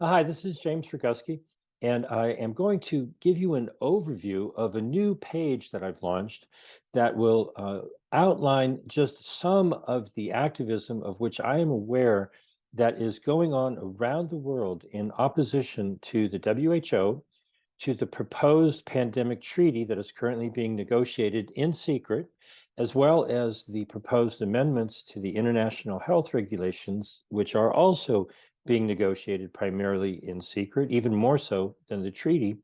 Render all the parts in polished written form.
Hi, this is James Roguski, and I am going to give you an overview of a new page that I've launched that will outline just some of the activism of which I am aware that is going on around the world in opposition to the WHO, to the proposed pandemic treaty that is currently being negotiated in secret, as well as the proposed amendments to the international health regulations, which are also being negotiated primarily in secret, even more so than the treaty,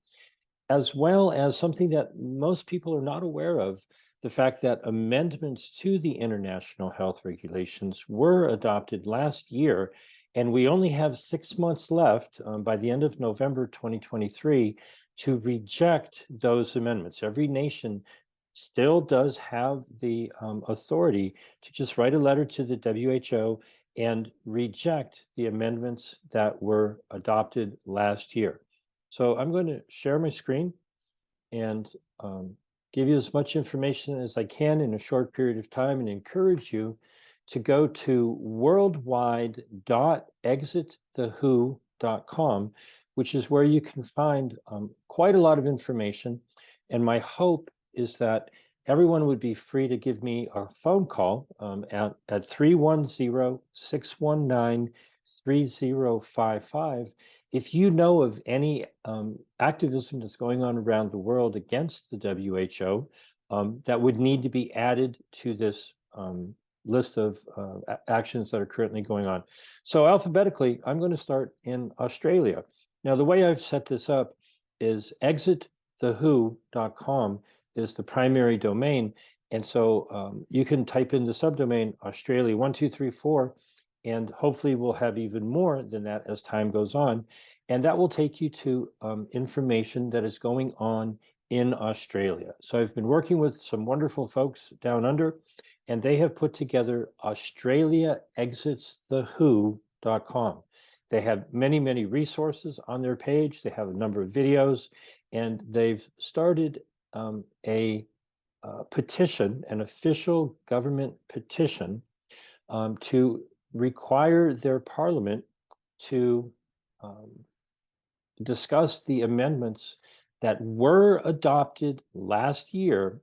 as well as something that most people are not aware of, the fact that amendments to the international health regulations were adopted last year, and we only have 6 months left by the end of November 2023 to reject those amendments. Every nation still does have the authority to just write a letter to the WHO and reject the amendments that were adopted last year. So I'm going to share my screen and give you as much information as I can in a short period of time and encourage you to go to worldwide.exitthewho.com, which is where you can find quite a lot of information. And my hope is that everyone would be free to give me a phone call at 310-619-3055 if you know of any activism that's going on around the world against the WHO that would need to be added to this list of actions that are currently going on. So alphabetically, I'm going to start in Australia. Now, the way I've set this up is exitthewho.com is the primary domain. And so you can type in the subdomain Australia 1234, and hopefully we'll have even more than that as time goes on. And that will take you to information that is going on in Australia. So I've been working with some wonderful folks down under, and they have put together AustraliaExitsTheWho.com. They have many, many resources on their page. They have a number of videos, and they've started a petition, an official government petition, to require their parliament to discuss the amendments that were adopted last year,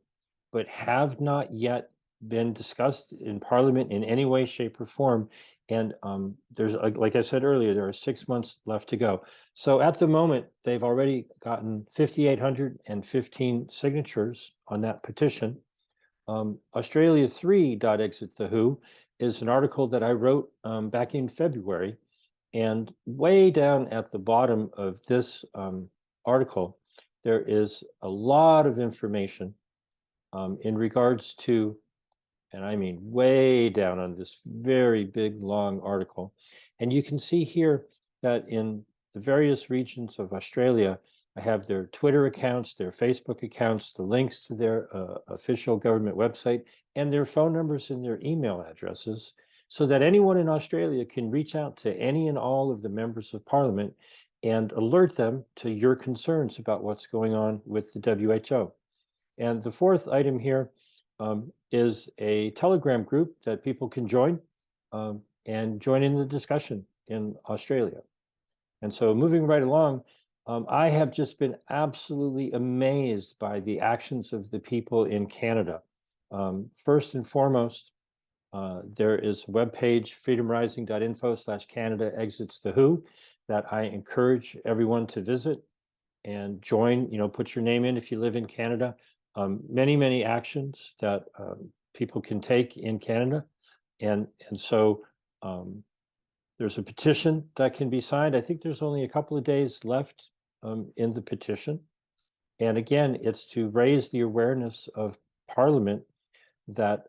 but have not yet been discussed in Parliament in any way, shape, or form. And there's, like I said earlier, there are 6 months left to go. So at the moment, they've already gotten 5,815 signatures on that petition. Australia3.exitthewho is an article that I wrote back in February. And way down at the bottom of this article, there is a lot of information in regards to, and I mean way down on this very big, long article. And you can see here that in the various regions of Australia, I have their Twitter accounts, their Facebook accounts, the links to their official government website, and their phone numbers and their email addresses, so that anyone in Australia can reach out to any and all of the members of Parliament and alert them to your concerns about what's going on with the WHO. And the fourth item here is a Telegram group that people can join and join in the discussion in Australia. And so moving right along, I have just been absolutely amazed by the actions of the people in Canada. First and foremost, there is a webpage, freedomrising.info/Canada exits the WHO, that I encourage everyone to visit and join. Put your name in if you live in Canada. Many, many actions that people can take in Canada. And so there's a petition that can be signed. I think there's only a couple of days left in the petition. And again, it's to raise the awareness of Parliament that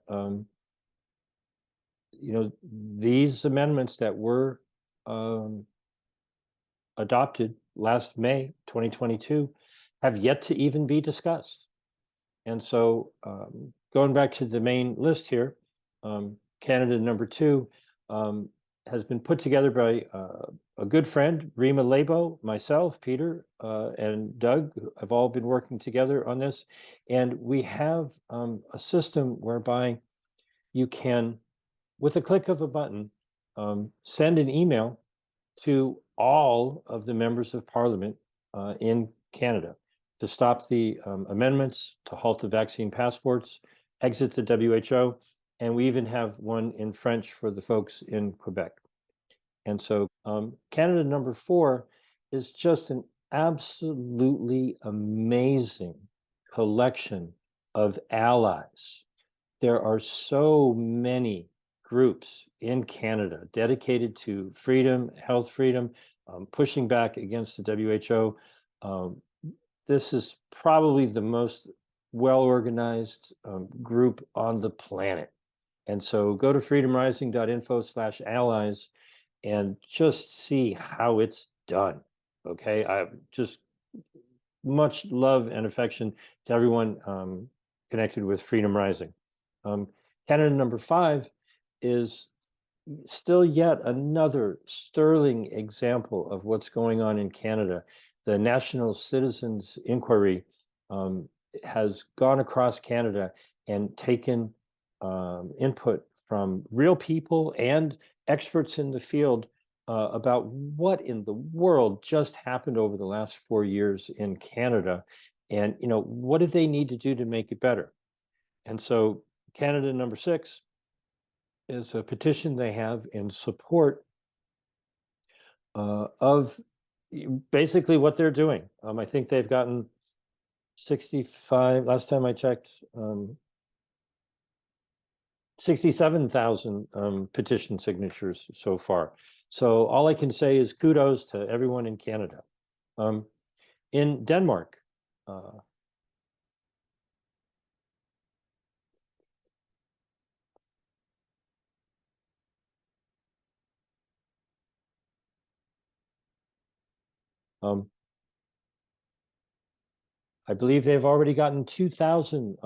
these amendments that were adopted last May 2022 have yet to even be discussed. And so going back to the main list here, candidate number 2 has been put together by a good friend, Rima Labo, myself, Peter, and Doug have all been working together on this. And we have a system whereby you can, with a click of a button, send an email to all of the members of parliament in Canada to stop the amendments, to halt the vaccine passports, exit the WHO, and we even have one in French for the folks in Quebec. And so Canada number 4 is just an absolutely amazing collection of allies. There are so many groups in Canada dedicated to freedom, health freedom, pushing back against the WHO. This is probably the most well-organized group on the planet. And so go to freedomrising.info/allies and just see how it's done. Okay, I just much love and affection to everyone connected with Freedom Rising. Canada number 5 is still yet another sterling example of what's going on in Canada. The National Citizens Inquiry has gone across Canada and taken input from real people and experts in the field about what in the world just happened over the last 4 years in Canada, and what do they need to do to make it better. And so Canada number 6 is a petition they have in support of basically what they're doing. I think they've gotten 65, last time I checked, 67,000 petition signatures so far. So all I can say is kudos to everyone in Canada. In Denmark, I believe they've already gotten 2,000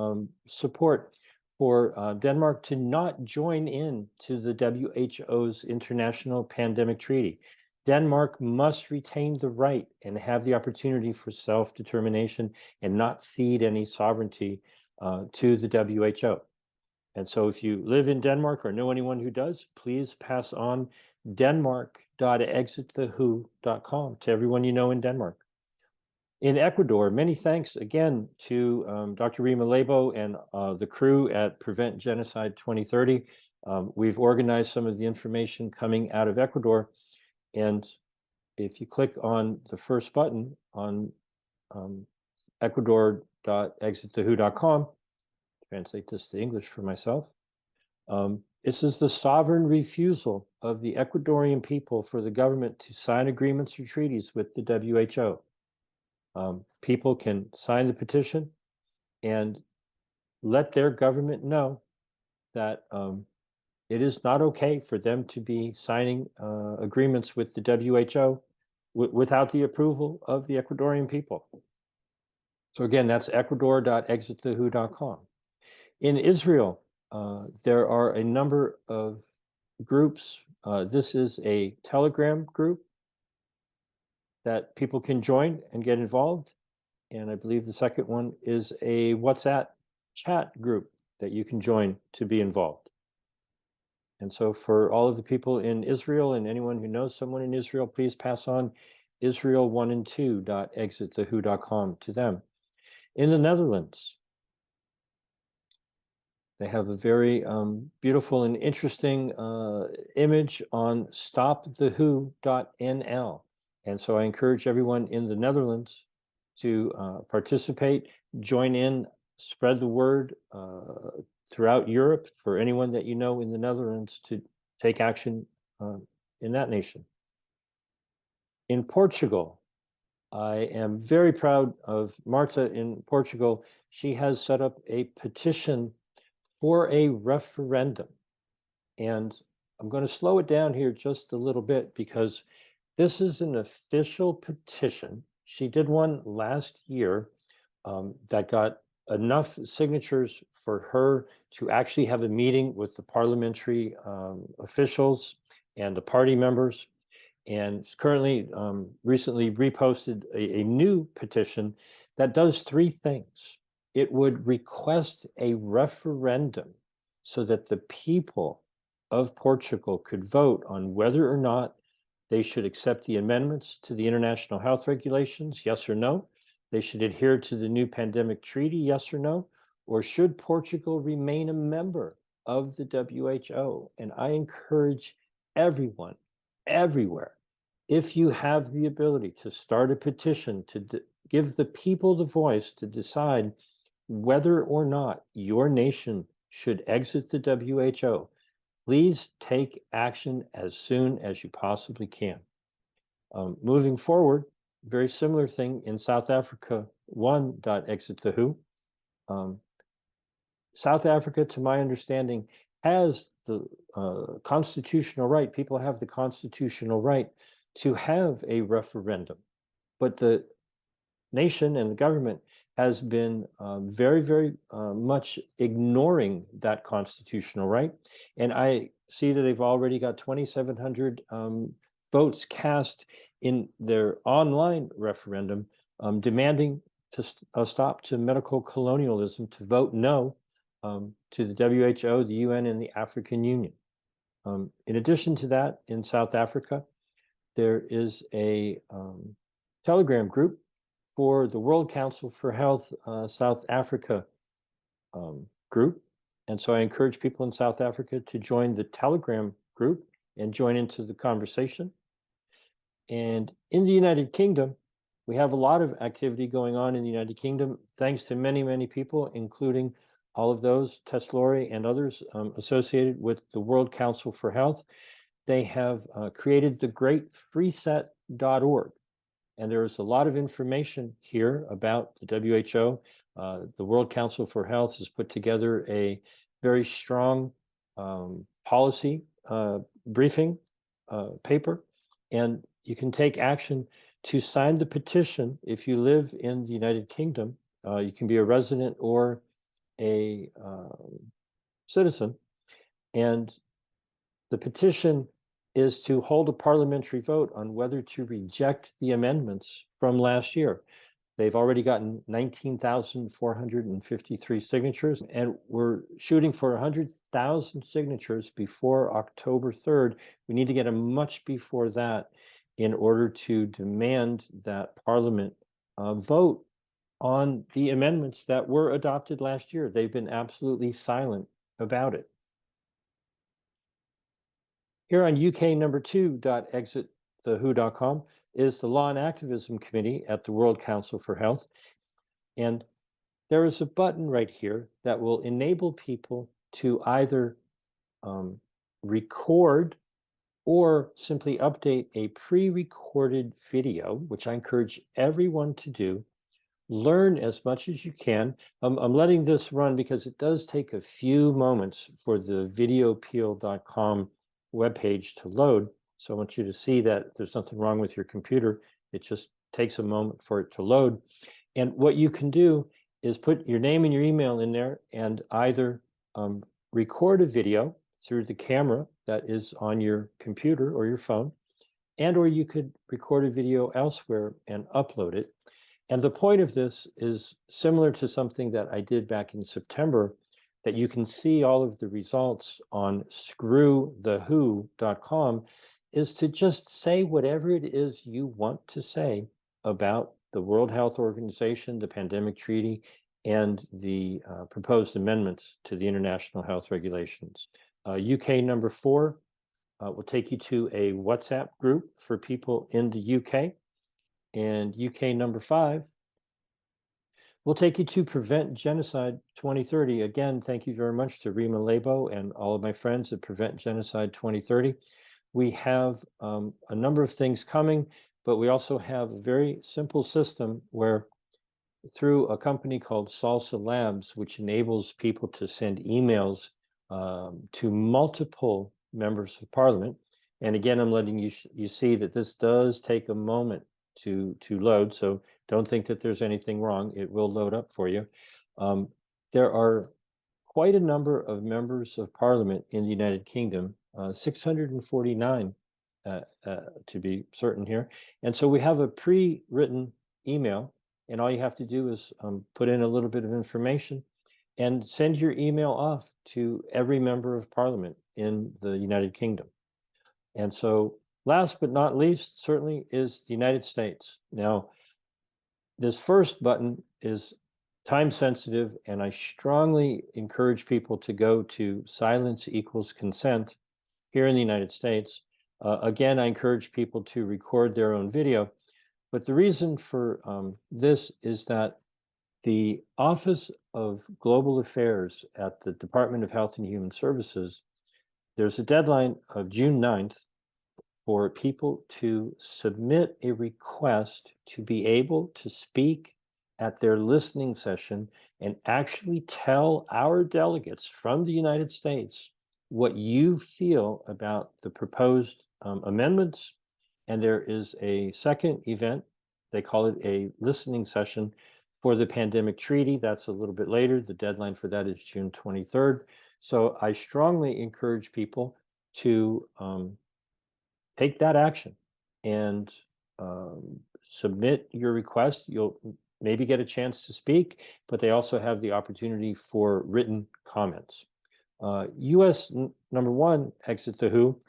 support for Denmark to not join in to the WHO's International Pandemic Treaty. Denmark must retain the right and have the opportunity for self-determination and not cede any sovereignty to the WHO. And so if you live in Denmark or know anyone who does, please pass on denmark.exitthewho.com to everyone you know in Denmark. In Ecuador, many thanks again to Dr. Rima Lebo and the crew at Prevent Genocide 2030. We've organized some of the information coming out of Ecuador. And if you click on the first button on ecuador.exitthewho.com, translate this to English for myself, this is the sovereign refusal of the Ecuadorian people for the government to sign agreements or treaties with the WHO. People can sign the petition and let their government know that it is not okay for them to be signing agreements with the WHO without the approval of the Ecuadorian people. So again, that's ecuador.exitthewho.com. In Israel, there are a number of groups. This is a Telegram group that people can join and get involved. And I believe the second one is a WhatsApp chat group that you can join to be involved. And so for all of the people in Israel and anyone who knows someone in Israel, please pass on Israel1and2.exitthewho.com to them. In the Netherlands, they have a very beautiful and interesting image on stopthewho.nl. And so I encourage everyone in the Netherlands to participate, join in, spread the word throughout Europe for anyone that you know in the Netherlands to take action in that nation. In Portugal, I am very proud of Marta in Portugal. She has set up a petition for a referendum. And I'm going to slow it down here just a little bit because this is an official petition. She did one last year that got enough signatures for her to actually have a meeting with the parliamentary officials and the party members. And currently, recently reposted a new petition that does 3 things. It would request a referendum so that the people of Portugal could vote on whether or not They should accept the amendments to the international health regulations, yes or no? They should adhere to the new pandemic treaty, yes or no? Or should Portugal remain a member of the WHO? And I encourage everyone, everywhere, if you have the ability to start a petition to give the people the voice to decide whether or not your nation should exit the WHO, please take action as soon as you possibly can. Moving forward, very similar thing in South Africa, exit the WHO. South Africa, to my understanding, has the constitutional right. People have the constitutional right to have a referendum, but the nation and the government has been very much ignoring that constitutional right. And I see that they've already got 2,700 votes cast in their online referendum demanding to a stop to medical colonialism, to vote no to the WHO, the UN, and the African Union. In addition to that, in South Africa, there is a Telegram group for the World Council for Health South Africa group. And so I encourage people in South Africa to join the Telegram group and join into the conversation. And in the United Kingdom, we have a lot of activity going on in the United Kingdom, thanks to many people, including all of those, Tess Lawrie and others associated with the World Council for Health. They have created the greatfreeset.org. And there's a lot of information here about the WHO. The World Council for Health has put together a very strong policy briefing paper, and you can take action to sign the petition. If you live in the United Kingdom, you can be a resident or a citizen, and the petition is to hold a parliamentary vote on whether to reject the amendments from last year. They've already gotten 19,453 signatures, and we're shooting for 100,000 signatures before October 3rd. We need to get them much before that in order to demand that Parliament vote on the amendments that were adopted last year. They've been absolutely silent about it. Here on UK number 2.exitthewho.com is the Law and Activism Committee at the World Council for Health. And there is a button right here that will enable people to either record or simply update a pre-recorded video, which I encourage everyone to do. Learn as much as you can. I'm letting this run because it does take a few moments for the videopeel.com webpage to load. So I want you to see that there's nothing wrong with your computer. It just takes a moment for it to load. And what you can do is put your name and your email in there and either record a video through the camera that is on your computer or your phone, and or you could record a video elsewhere and upload it. And the point of this is similar to something that I did back in September, that you can see all of the results on screwthewho.com, is to just say whatever it is you want to say about the World Health Organization, the pandemic treaty, and the proposed amendments to the international health regulations. UK number 4 will take you to a WhatsApp group for people in the UK. And UK number 5 will take you to Prevent Genocide 2030. Again, thank you very much to Rima Lebo and all of my friends at Prevent Genocide 2030. We have a number of things coming, but we also have a very simple system where, through a company called Salsa Labs, which enables people to send emails to multiple members of Parliament. And again, I'm letting you see that this does take a moment to load, so don't think that there's anything wrong. It will load up for you. There are quite a number of members of Parliament in the United Kingdom, 649 to be certain here. And so we have a pre-written email, and all you have to do is put in a little bit of information and send your email off to every member of Parliament in the United Kingdom. And so Last but not least, certainly, is the United States. Now, this first button is time sensitive, and I strongly encourage people to go to Silence Equals Consent here in the United States. Again, I encourage people to record their own video, but the reason for this is that the Office of Global Affairs at the Department of Health and Human Services, there's a deadline of June 9th for people to submit a request to be able to speak at their listening session and actually tell our delegates from the United States what you feel about the proposed amendments. And there is a second event, they call it a listening session for the pandemic treaty. That's a little bit later. The deadline for that is June 23rd. So I strongly encourage people to take that action and submit your request. You'll maybe get a chance to speak, but they also have the opportunity for written comments. US number one, Exit the WHO,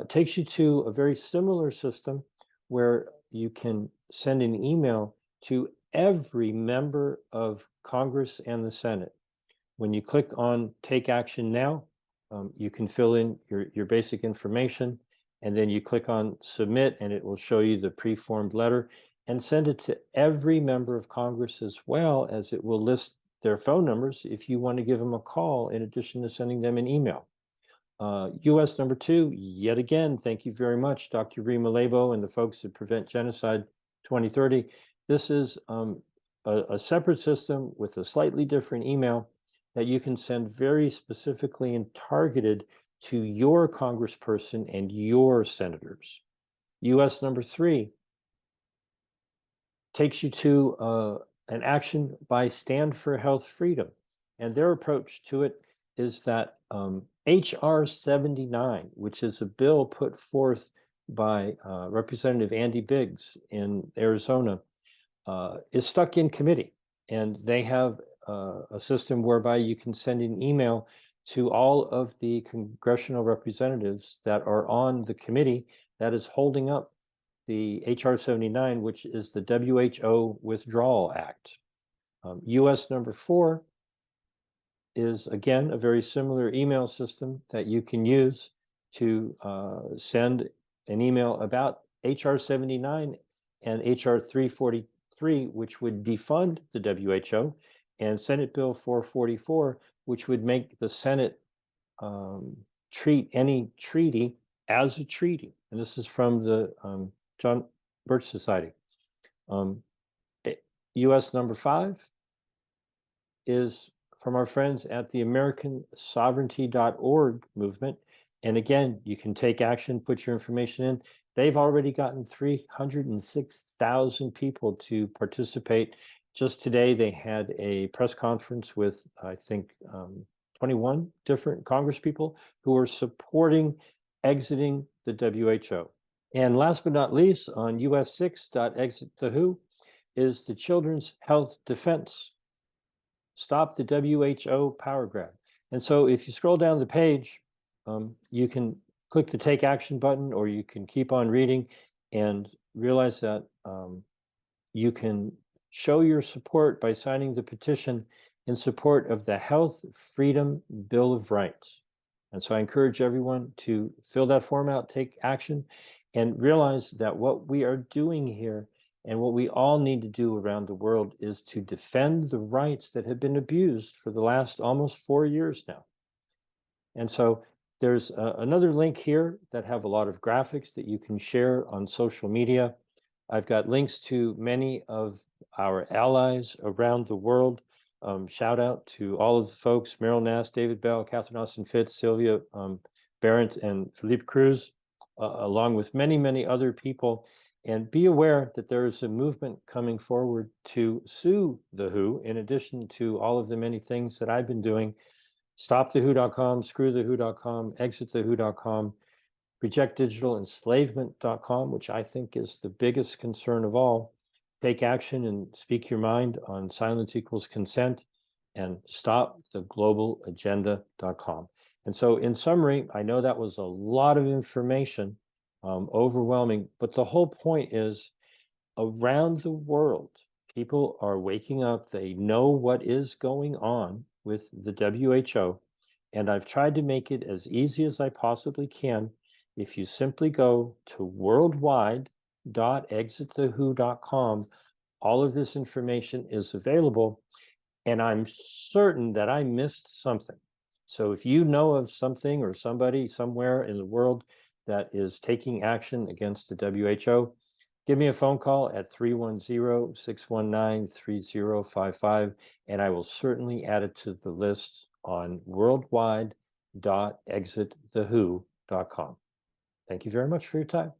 takes you to a very similar system where you can send an email to every member of Congress and the Senate. When you click on Take Action Now, you can fill in your basic information, and then you click on Submit, and it will show you the pre-formed letter, and send it to every member of Congress, as well as it will list their phone numbers if you want to give them a call in addition to sending them an email. US number two, yet again, thank you very much, Dr. Rima Lebo and the folks at Prevent Genocide 2030. This is a separate system with a slightly different email that you can send very specifically and targeted to your congressperson and your senators. US number three takes you to an action by Stand for Health Freedom. And their approach to it is that HR 79, which is a bill put forth by Representative Andy Biggs in Arizona, is stuck in committee. And they have a system whereby you can send an email to all of the congressional representatives that are on the committee that is holding up the HR 79, which is the WHO Withdrawal Act. US number four is, again, a very similar email system that you can use to send an email about HR 79 and HR 343, which would defund the WHO, and Senate Bill 444, which would make the Senate treat any treaty as a treaty. And this is from the John Birch Society. US number five is from our friends at the AmericanSovereignty.org movement. And again, you can take action, put your information in. They've already gotten 306,000 people to participate. Just today, they had a press conference with, I think, 21 different congresspeople who are supporting exiting the WHO. And last but not least, on US6.exitthewho is the Children's Health Defense. Stop the WHO power grab. And so if you scroll down the page, you can click the Take Action button, or you can keep on reading and realize that you can show your support by signing the petition in support of the Health Freedom Bill of Rights. And so I encourage everyone to fill that form out, take action, and realize that what we are doing here and what we all need to do around the world is to defend the rights that have been abused for the last almost 4 years now. And so there's another link here that have a lot of graphics that you can share on social media. I've got links to many of our allies around the world. Shout out to all of the folks, Meryl Nass, David Bell, Catherine Austin Fitts, Sylvia Barrett, and Philippe Cruz, along with many, many other people. And be aware that there is a movement coming forward to sue the WHO, in addition to all of the many things that I've been doing. StopTheWho.com, ScrewTheWho.com, ExitTheWho.com, RejectDigitalEnslavement.com, which I think is the biggest concern of all. Take action and speak your mind on Silence Equals Consent, and StopTheGlobalAgenda.com. And so in summary, I know that was a lot of information, overwhelming. But the whole point is, around the world, people are waking up. They know what is going on with the WHO. And I've tried to make it as easy as I possibly can. If you simply go to worldwide.exitthewho.com, all of this information is available. And I'm certain that I missed something. So if you know of something or somebody somewhere in the world that is taking action against the WHO, give me a phone call at 310-619-3055, and I will certainly add it to the list on worldwide.exitthewho.com. Thank you very much for your time.